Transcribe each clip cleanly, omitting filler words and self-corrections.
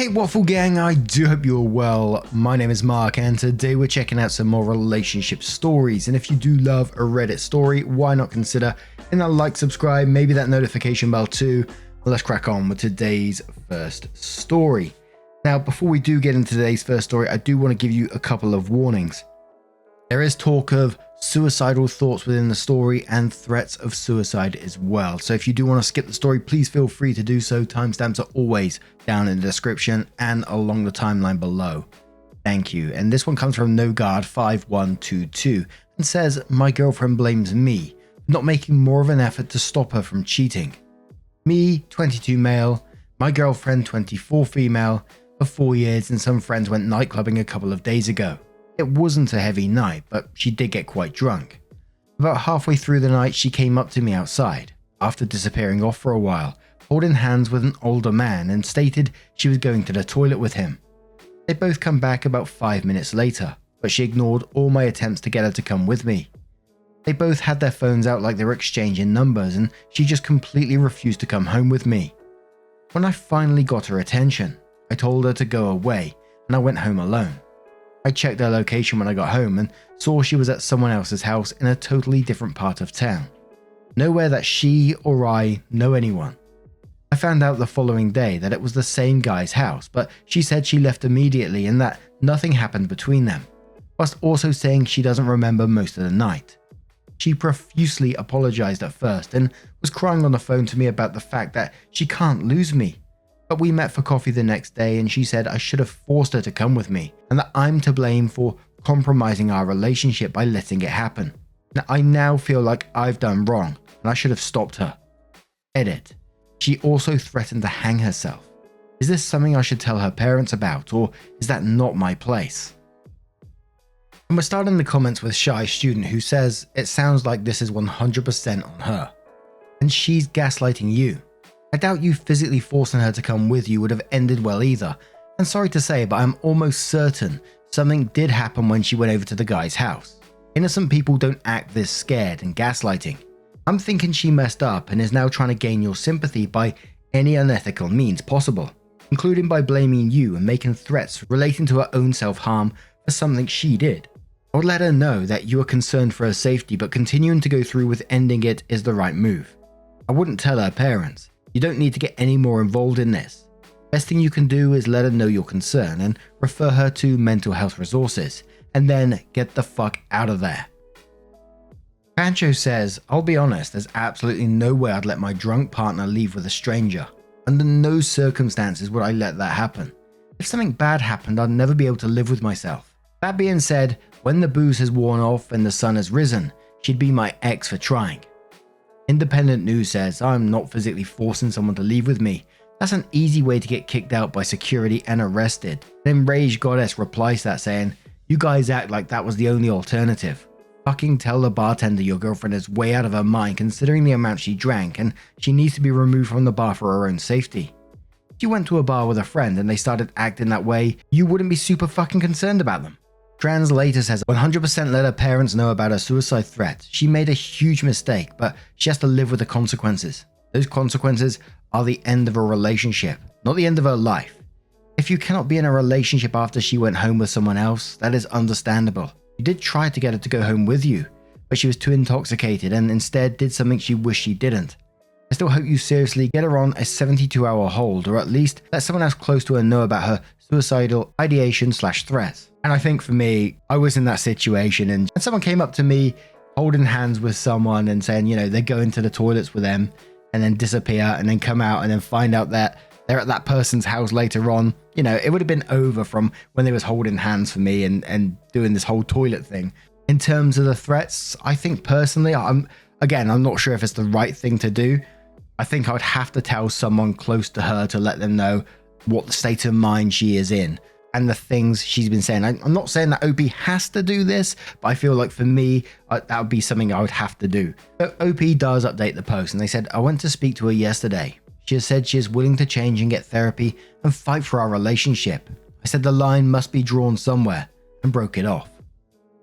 Hey Waffle Gang, I do hope you're well. My name is Mark and today we're checking out some more relationship stories, and if you do love a Reddit story, why not consider hitting that like, subscribe, maybe that notification bell too. Let's crack on with today's first story. Now before we do get into today's first story, I do want to give you a couple of warnings. There is talk of suicidal thoughts within the story and threats of suicide as well. So if you do want to skip the story, please feel free to do so. Timestamps are always down in the description and along the timeline below. Thank you. And this one comes from NoGuard5122 and says, "My girlfriend blames me for not making more of an effort to stop her from cheating. Me, 22 male, my girlfriend, 24 female, for 4 years, and some friends went nightclubbing a couple of days ago. It wasn't a heavy night, but she did get quite drunk. About halfway through the night, she came up to me outside, after disappearing off for a while, holding hands with an older man, and stated she was going to the toilet with him. They both come back about 5 minutes later, but she ignored all my attempts to get her to come with me. They both had their phones out like they were exchanging numbers, and she just completely refused to come home with me. When I finally got her attention, I told her to go away, and I went home alone. I checked her location when I got home and saw she was at someone else's house in a totally different part of town. Nowhere that she or I know anyone. I found out the following day that it was the same guy's house, but she said she left immediately and that nothing happened between them, whilst also saying she doesn't remember most of the night. She profusely apologized at first and was crying on the phone to me about the fact that she can't lose me. But we met for coffee the next day and she said I should have forced her to come with me and that I'm to blame for compromising our relationship by letting it happen. Now, I now feel like I've done wrong and I should have stopped her. Edit. She also threatened to hang herself. Is this something I should tell her parents about, or is that not my place?" And we're starting the comments with Shy Student, who says it sounds like this is 100% on her. And she's gaslighting you. I doubt you physically forcing her to come with you would have ended well either, and sorry to say, but I'm almost certain something did happen when she went over to the guy's house. Innocent people don't act this scared and gaslighting. I'm thinking she messed up and is now trying to gain your sympathy by any unethical means possible, including by blaming you and making threats relating to her own self-harm for something she did. I would let her know that you are concerned for her safety, but continuing to go through with ending it is the right move. I wouldn't tell her parents. You don't need to get any more involved in this. Best thing you can do is let her know your concern and refer her to mental health resources, and then get the fuck out of there. Pancho says, "I'll be honest, there's absolutely no way I'd let my drunk partner leave with a stranger. Under no circumstances would I let that happen. If something bad happened, I'd never be able to live with myself. That being said, when the booze has worn off and the sun has risen, she'd be my ex for trying." Independent News says, "I'm not physically forcing someone to leave with me. That's an easy way to get kicked out by security and arrested." Then Rage Goddess replies to that saying, "You guys act like that was the only alternative. Fucking tell the bartender your girlfriend is way out of her mind considering the amount she drank and she needs to be removed from the bar for her own safety. If you went to a bar with a friend and they started acting that way, you wouldn't be super fucking concerned about them." Translator says, 100% let her parents know about her suicide threat. She made a huge mistake, but she has to live with the consequences. Those consequences are the end of a relationship, not the end of her life. If you cannot be in a relationship after she went home with someone else, that is understandable. You did try to get her to go home with you, but she was too intoxicated and instead did something she wished she didn't. I still hope you seriously get her on a 72-hour hold, or at least let someone else close to her know about her suicidal ideation/threats. And I think for me, I was in that situation and someone came up to me holding hands with someone and saying, you know, they're going to the toilets with them and then disappear and then come out and then find out that they're at that person's house later on. You know, it would have been over from when they was holding hands for me and doing this whole toilet thing. In terms of the threats, I think personally, I'm not sure if it's the right thing to do. I think I would have to tell someone close to her to let them know what the state of mind she is in and the things she's been saying. I'm not saying that OP has to do this, but I feel like for me, that would be something I would have to do. But OP does update the post and they said, "I went to speak to her yesterday. She has said she is willing to change and get therapy and fight for our relationship. I said the line must be drawn somewhere and broke it off.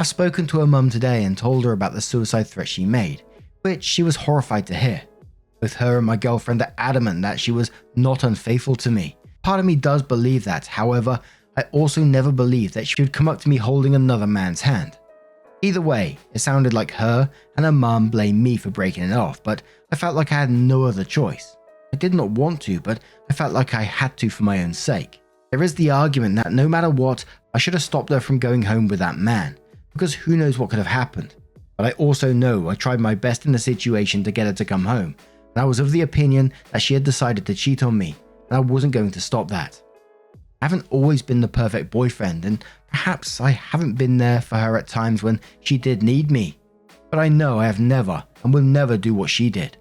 I've spoken to her mum today and told her about the suicide threat she made, which she was horrified to hear. Both her and my girlfriend are adamant that she was not unfaithful to me. Part of me does believe that. However, I also never believed that she would come up to me holding another man's hand. Either way, it sounded like her and her mum blamed me for breaking it off, but I felt like I had no other choice. I did not want to, but I felt like I had to for my own sake. There is the argument that no matter what, I should have stopped her from going home with that man, because who knows what could have happened. But I also know I tried my best in the situation to get her to come home, and I was of the opinion that she had decided to cheat on me, and I wasn't going to stop that. I haven't always been the perfect boyfriend, and perhaps I haven't been there for her at times when she did need me, but I know I have never and will never do what she did.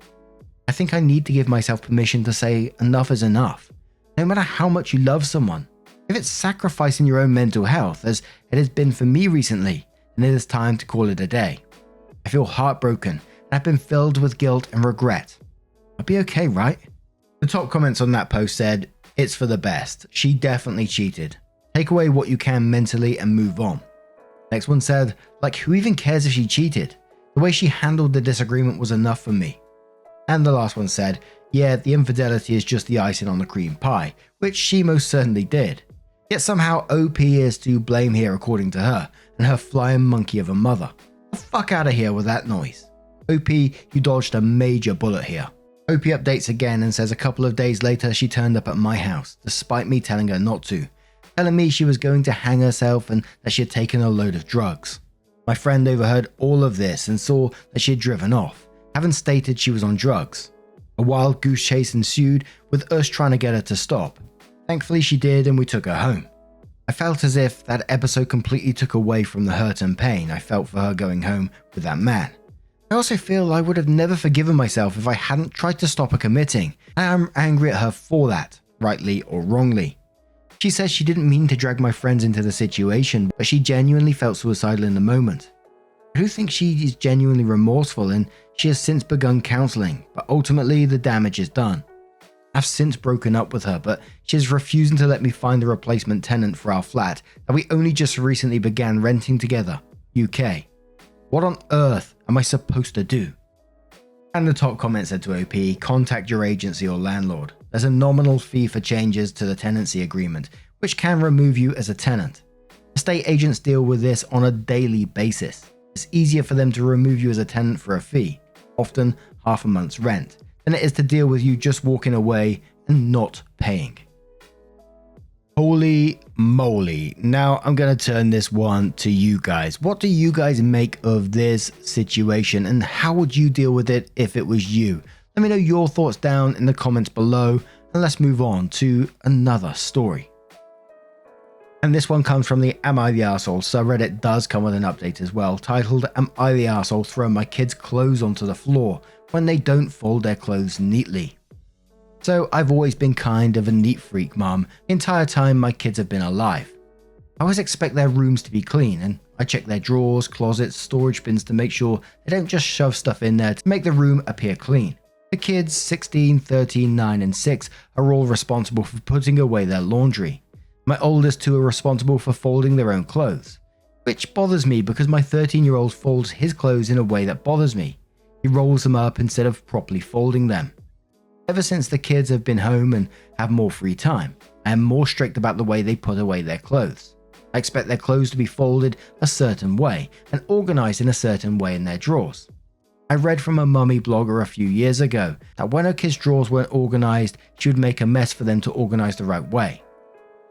I think I need to give myself permission to say enough is enough. No matter how much you love someone, if it's sacrificing your own mental health, as it has been for me recently, then it is time to call it a day. I feel heartbroken and I've been filled with guilt and regret. I'll be okay, right? The top comments on that post said, "It's for the best. She definitely cheated. Take away what you can mentally and move on." Next one said, "Like, who even cares if she cheated? The way she handled the disagreement was enough for me." And the last one said, "Yeah, the infidelity is just the icing on the cream pie," which she most certainly did. Yet somehow OP is to blame here according to her, and her flying monkey of a mother. The fuck out of here with that noise. OP, you dodged a major bullet here. OP updates again and says a couple of days later she turned up at my house, despite me telling her not to, telling me she was going to hang herself and that she had taken a load of drugs. My friend overheard all of this and saw that she had driven off, having stated she was on drugs. A wild goose chase ensued, with us trying to get her to stop. Thankfully she did, and we took her home. I felt as if that episode completely took away from the hurt and pain I felt for her going home with that man. I also feel I would have never forgiven myself if I hadn't tried to stop her committing. I am angry at her for that, rightly or wrongly. She says she didn't mean to drag my friends into the situation, but she genuinely felt suicidal in the moment. I do think she is genuinely remorseful, and she has since begun counselling, but ultimately the damage is done. I've since broken up with her, but she is refusing to let me find a replacement tenant for our flat that we only just recently began renting together, UK. What on earth am I supposed to do? And the top comment said to OP, "Contact your agency or landlord. There's a nominal fee for changes to the tenancy agreement, which can remove you as a tenant. Estate agents deal with this on a daily basis. It's easier for them to remove you as a tenant for a fee, often half a month's rent, than it is to deal with you just walking away and not paying." Holy moly. Now I'm going to turn this one to you guys. What do you guys make of this situation, and how would you deal with it if it was you? Let me know your thoughts down in the comments below, and let's move on to another story. And this one comes from the Am I the Arsehole subreddit. Does come with an update as well, titled "Am I the Arsehole throwing my kids' clothes onto the floor when they don't fold their clothes neatly?" So I've always been kind of a neat freak, mum, the entire time my kids have been alive. I always expect their rooms to be clean, and I check their drawers, closets, storage bins to make sure they don't just shove stuff in there to make the room appear clean. The kids, 16, 13, 9 and 6, are all responsible for putting away their laundry. My oldest two are responsible for folding their own clothes, which bothers me because my 13-year-old folds his clothes in a way that bothers me. He rolls them up instead of properly folding them. Ever since the kids have been home and have more free time, I am more strict about the way they put away their clothes. I expect their clothes to be folded a certain way and organized in a certain way in their drawers. I read from a mummy blogger a few years ago that when her kids' drawers weren't organized, she would make a mess for them to organize the right way.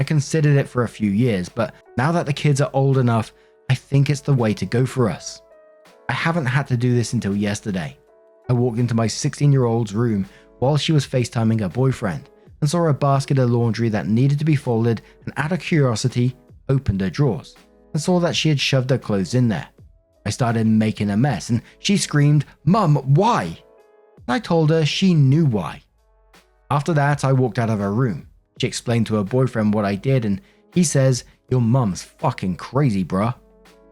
I considered it for a few years, but now that the kids are old enough, I think it's the way to go for us. I haven't had to do this until yesterday. I walked into my 16-year-old's room while she was FaceTiming her boyfriend and saw a basket of laundry that needed to be folded, and out of curiosity opened her drawers and saw that she had shoved her clothes in there. I started making a mess and she screamed, "Mum, why?" And I told her she knew why. After that, I walked out of her room. She explained to her boyfriend what I did, and he says, "Your mum's fucking crazy, bruh."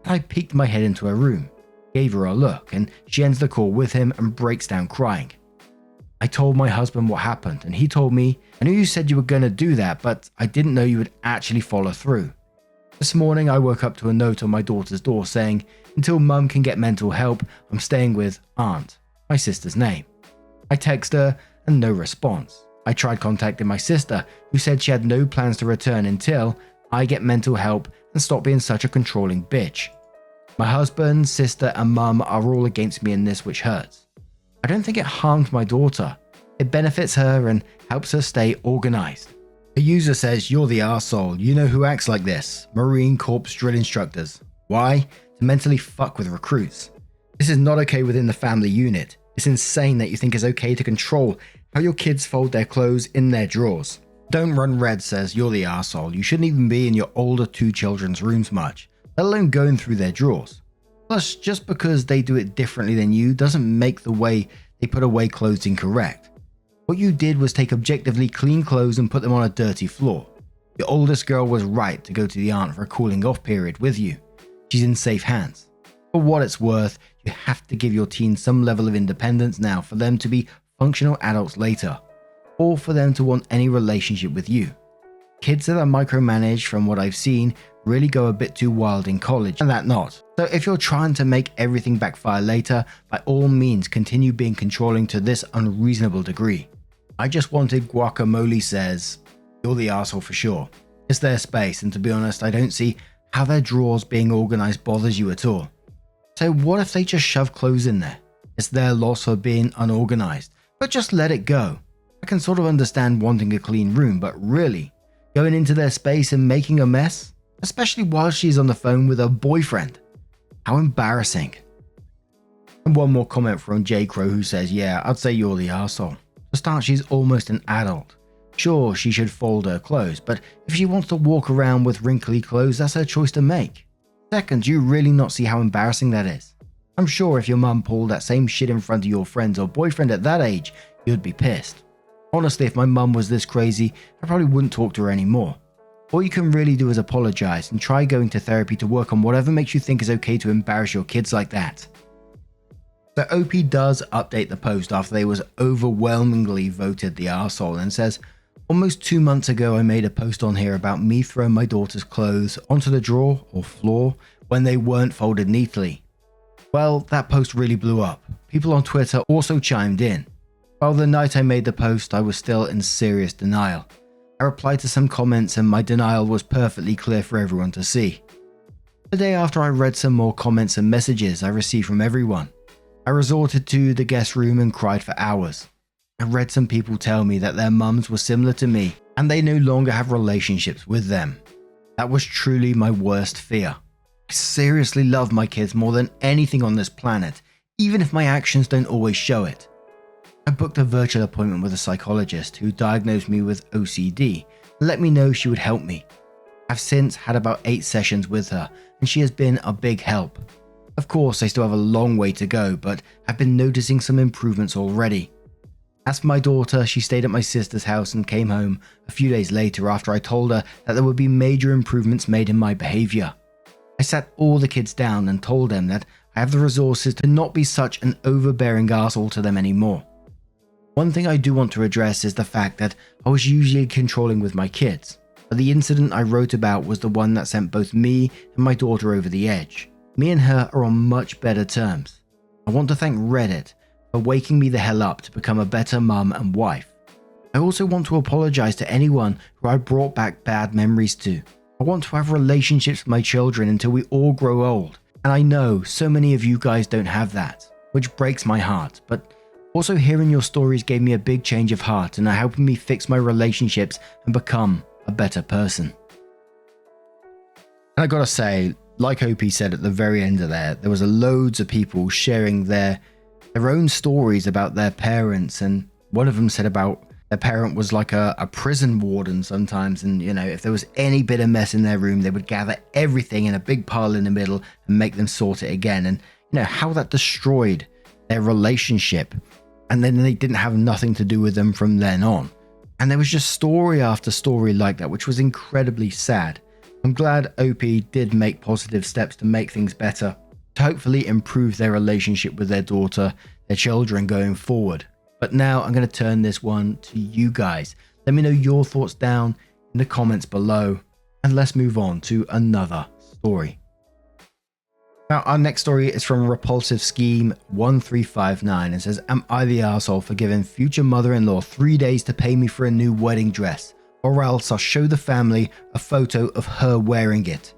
I peeked my head into her room, gave her a look, and she ends the call with him and breaks down crying. I told my husband what happened, and he told me, "I knew you said you were going to do that, but I didn't know you would actually follow through." This morning I woke up to a note on my daughter's door saying, "Until mum can get mental help, I'm staying with Aunt," my sister's name. I text her and no response. I tried contacting my sister, who said she had no plans to return until I get mental help and stop being such a controlling bitch. My husband, sister, and mum are all against me in this, which hurts. I don't think it harmed my daughter. It benefits her and helps her stay organized. A user says, "You're the arsehole. You know who acts like this? Marine Corps drill instructors. Why? To mentally fuck with recruits. This is not okay within the family unit. It's insane that you think it's okay to control how your kids fold their clothes in their drawers." Don't Run Red says, "You're the arsehole. You shouldn't even be in your older two children's rooms much, let alone going through their drawers. Plus, just because they do it differently than you doesn't make the way they put away clothes incorrect. What you did was take objectively clean clothes and put them on a dirty floor. Your oldest girl was right to go to the aunt for a cooling off period with you. She's in safe hands. For what it's worth, you have to give your teens some level of independence now for them to be functional adults later, or for them to want any relationship with you. Kids that are micromanaged, from what I've seen, really go a bit too wild in college, and that not. So if you're trying to make everything backfire later, by all means continue being controlling to this unreasonable degree. I just wanted Guacamole says, "You're the arsehole for sure. It's their space, and to be honest, I don't see how their drawers being organized bothers you at all. So what if they just shove clothes in there? It's their loss for being unorganized, but just let it go. I can sort of understand wanting a clean room, but really, going into their space and making a mess? Especially while she's on the phone with her boyfriend. How embarrassing." And one more comment from J Crow, who says, "Yeah, I'd say you're the arsehole. To start, she's almost an adult. Sure, she should fold her clothes, but if she wants to walk around with wrinkly clothes, that's her choice to make. Second, do you really not see how embarrassing that is? I'm sure if your mum pulled that same shit in front of your friends or boyfriend at that age, you'd be pissed. Honestly, if my mum was this crazy, I probably wouldn't talk to her anymore. All you can really do is apologize and try going to therapy to work on whatever makes you think is okay to embarrass your kids like that." So OP does update the post after they was overwhelmingly voted the arsehole and says, "Almost 2 months ago I made a post on here about me throwing my daughter's clothes onto the drawer or floor when they weren't folded neatly. Well, that post really blew up. People on Twitter also chimed in. While the night I made the post I was still in serious denial. I replied to some comments and my denial was perfectly clear for everyone to see. The day after I read some more comments and messages I received from everyone. I resorted to the guest room and cried for hours. I read some people tell me that their mums were similar to me and they no longer have relationships with them. That was truly my worst fear. I seriously love my kids more than anything on this planet, even if my actions don't always show it. I booked a virtual appointment with a psychologist who diagnosed me with OCD and let me know she would help me. I've since had about 8 sessions with her and she has been a big help. Of course, I still have a long way to go, but I've been noticing some improvements already. As for my daughter, she stayed at my sister's house and came home a few days later after I told her that there would be major improvements made in my behavior. I sat all the kids down and told them that I have the resources to not be such an overbearing arsehole to them anymore. One thing I do want to address is the fact that I was usually controlling with my kids, but the incident I wrote about was the one that sent both me and my daughter over the edge. Me and her are on much better terms. I want to thank Reddit for waking me the hell up to become a better mum and wife. I also want to apologize to anyone who I brought back bad memories to. I want to have relationships with my children until we all grow old, and I know so many of you guys don't have that, which breaks my heart, but also hearing your stories gave me a big change of heart and are helping me fix my relationships and become a better person. And I gotta say, like OP said at the very end of there was loads of people sharing their own stories about their parents, and one of them said about their parent was like a prison warden sometimes, and you know, if there was any bit of mess in their room, they would gather everything in a big pile in the middle and make them sort it again, and you know how that destroyed their relationship, and then they didn't have nothing to do with them from then on. And there was just story after story like that, which was incredibly sad. I'm glad OP did make positive steps to make things better, to hopefully improve their relationship with their daughter, their children going forward. But now I'm going to turn this one to you guys. Let me know your thoughts down in the comments below, and let's move on to another story. Now, our next story is from Repulsive Scheme 1359 and says, "Am I the arsehole for giving future mother-in-law 3 days to pay me for a new wedding dress, or else I'll show the family a photo of her wearing it?"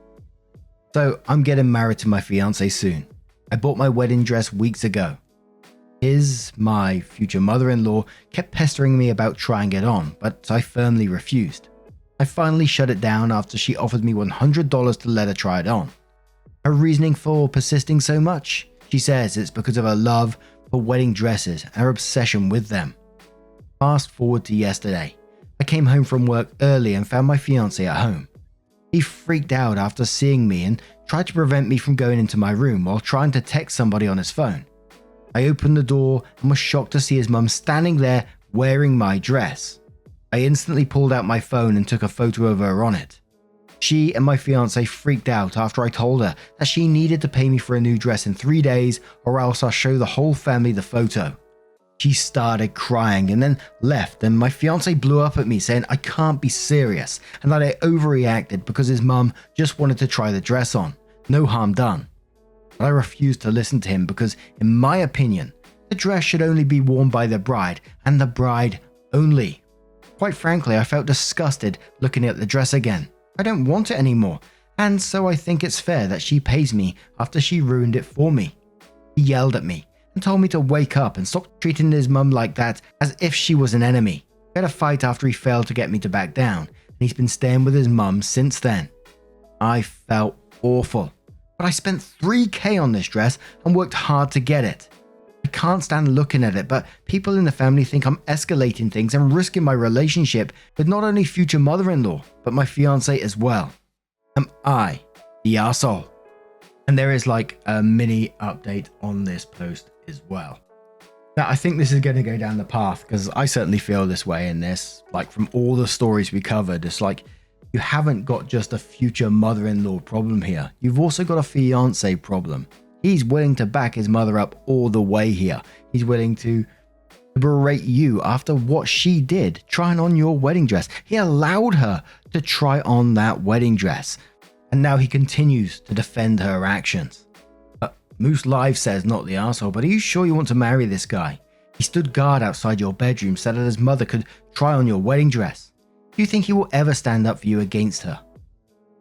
So, I'm getting married to my fiance soon. I bought my wedding dress weeks ago. My future mother-in-law, kept pestering me about trying it on, but I firmly refused. I finally shut it down after she offered me $100 to let her try it on. Her reasoning for persisting so much? She says it's because of her love for wedding dresses and her obsession with them. Fast forward to yesterday. I came home from work early and found my fiance at home. He freaked out after seeing me and tried to prevent me from going into my room while trying to text somebody on his phone. I opened the door and was shocked to see his mum standing there wearing my dress. I instantly pulled out my phone and took a photo of her on it. She and my fiance freaked out after I told her that she needed to pay me for a new dress in 3 days or else I'll show the whole family the photo. She started crying and then left, and my fiance blew up at me saying I can't be serious and that I overreacted because his mum just wanted to try the dress on. No harm done. But I refused to listen to him because, in my opinion, the dress should only be worn by the bride and the bride only. Quite frankly, I felt disgusted looking at the dress again. I don't want it anymore, and so I think it's fair that she pays me after she ruined it for me. He yelled at me and told me to wake up and stop treating his mum like that as if she was an enemy. We had a fight after he failed to get me to back down, and he's been staying with his mum since then. I felt awful, but I spent $3,000 on this dress and worked hard to get it. I can't stand looking at it, but people in the family think I'm escalating things and risking my relationship with not only future mother-in-law, but my fiance as well. Am I the arsehole? And there is like a mini update on this post as well. Now, I think this is going to go down the path because I certainly feel this way in this. Like, from all the stories we covered, it's like you haven't got just a future mother-in-law problem here. You've also got a fiance problem. He's willing to back his mother up all the way here. He's willing to berate you after what she did, trying on your wedding dress. He allowed her to try on that wedding dress. And now he continues to defend her actions. Moose Live says, "Not the arsehole, but are you sure you want to marry this guy? He stood guard outside your bedroom so that his mother could try on your wedding dress. Do you think he will ever stand up for you against her?"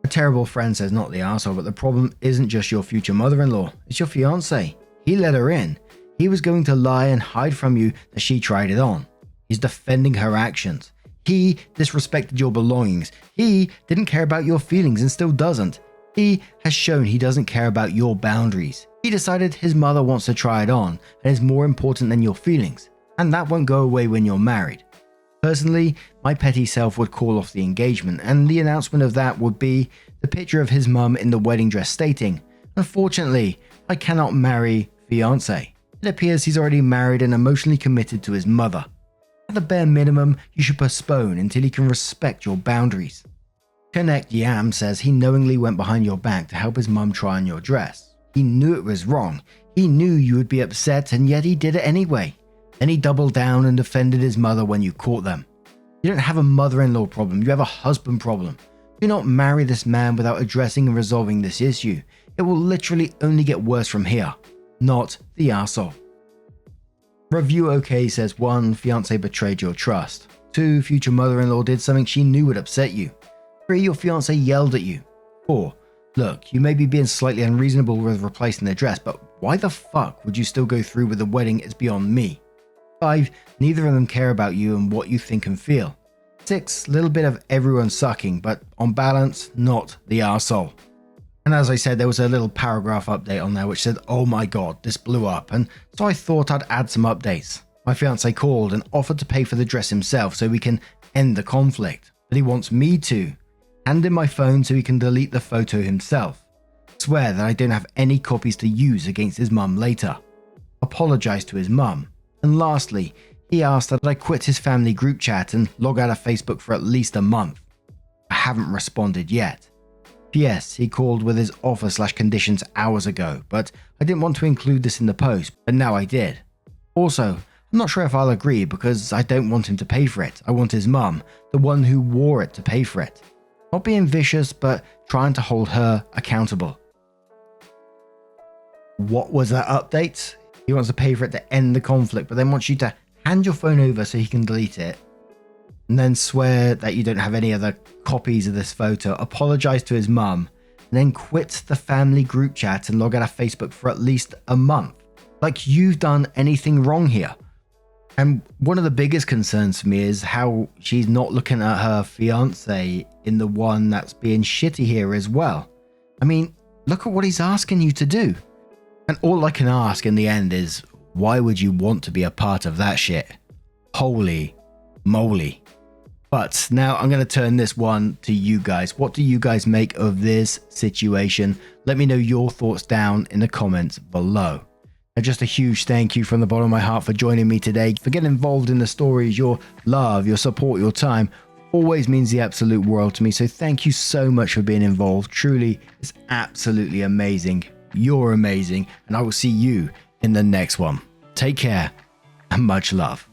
A Terrible Friend says, "Not the arsehole, but the problem isn't just your future mother-in-law, it's your fiance. He let her in. He was going to lie and hide from you that she tried it on. He's defending her actions. He disrespected your belongings. He didn't care about your feelings and still doesn't. He has shown he doesn't care about your boundaries. He decided his mother wants to try it on and is more important than your feelings, and that won't go away when you're married. Personally, my petty self would call off the engagement, and the announcement of that would be the picture of his mum in the wedding dress stating, 'Unfortunately, I cannot marry fiance.' It appears he's already married and emotionally committed to his mother. At the bare minimum, you should postpone until he can respect your boundaries." Connect Yam says he knowingly went behind your back to help his mum try on your dress. He knew it was wrong. He knew you would be upset, and yet he did it anyway. Then he doubled down and defended his mother when you caught them. You don't have a mother-in-law problem, you have a husband problem. Do not marry this man without addressing and resolving this issue. It will literally only get worse from here. Not the arsehole. Review OK says, 1. Fiance betrayed your trust. 2. Future mother-in-law did something she knew would upset you. 3. Your fiance yelled at you. 4. Look, you may be being slightly unreasonable with replacing the dress, but why the fuck would you still go through with the wedding is beyond me. 5. Neither of them care about you and what you think and feel. 6. Little bit of everyone sucking, but on balance, not the arsehole. And as I said, there was a little paragraph update on there which said, "Oh my god, this blew up," and so I thought I'd add some updates. My fiance called and offered to pay for the dress himself so we can end the conflict, but he wants me to hand him my phone so he can delete the photo himself. Swear that I don't have any copies to use against his mum later. Apologize to his mum. And lastly, he asked that I quit his family group chat and log out of Facebook for at least a month. I haven't responded yet. P.S. He called with his offer/conditions hours ago, but I didn't want to include this in the post, but now I did. Also, I'm not sure if I'll agree because I don't want him to pay for it. I want his mum, the one who wore it, to pay for it. Not being vicious, but trying to hold her accountable. what was that update? He wants to pay for it to end the conflict, but then wants you to hand your phone over so he can delete it, and then swear that you don't have any other copies of this photo, apologize to his mum, and then quit the family group chat and log out of Facebook for at least a month. Like you've done anything wrong here. And one of the biggest concerns for me is how she's not looking at her fiance in the one that's being shitty here as well. I mean, look at what he's asking you to do. And all I can ask in the end is, why would you want to be a part of that shit? Holy moly. But now I'm going to turn this one to you guys. What do you guys make of this situation? Let me know your thoughts down in the comments below. And just a huge thank you from the bottom of my heart for joining me today, for getting involved in the stories. Your love, your support, your time always means the absolute world to me. So thank you so much for being involved. Truly, it's absolutely amazing. You're amazing. And I will see you in the next one. Take care and much love.